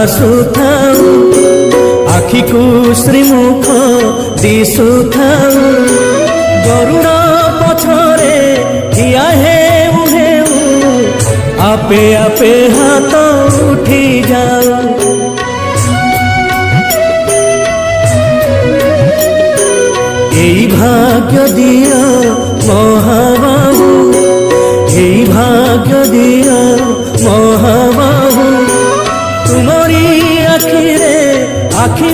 ଆସୁଥାଉ ଆଖିକୁ ଶ୍ରୀମୁଖ ଦିଶୁଥାଉ ଗରୁଡ଼ ପଛରେ ଠିଆ ହେଉ ହେଉ ଆପେ ଆପେ ହାତ ଉଠି ଯାଉ। এই ভাগ্য দিও মহাবাহু, এই ভাগ্য দিও মহাবাহু, তুমরি আখিরে আখি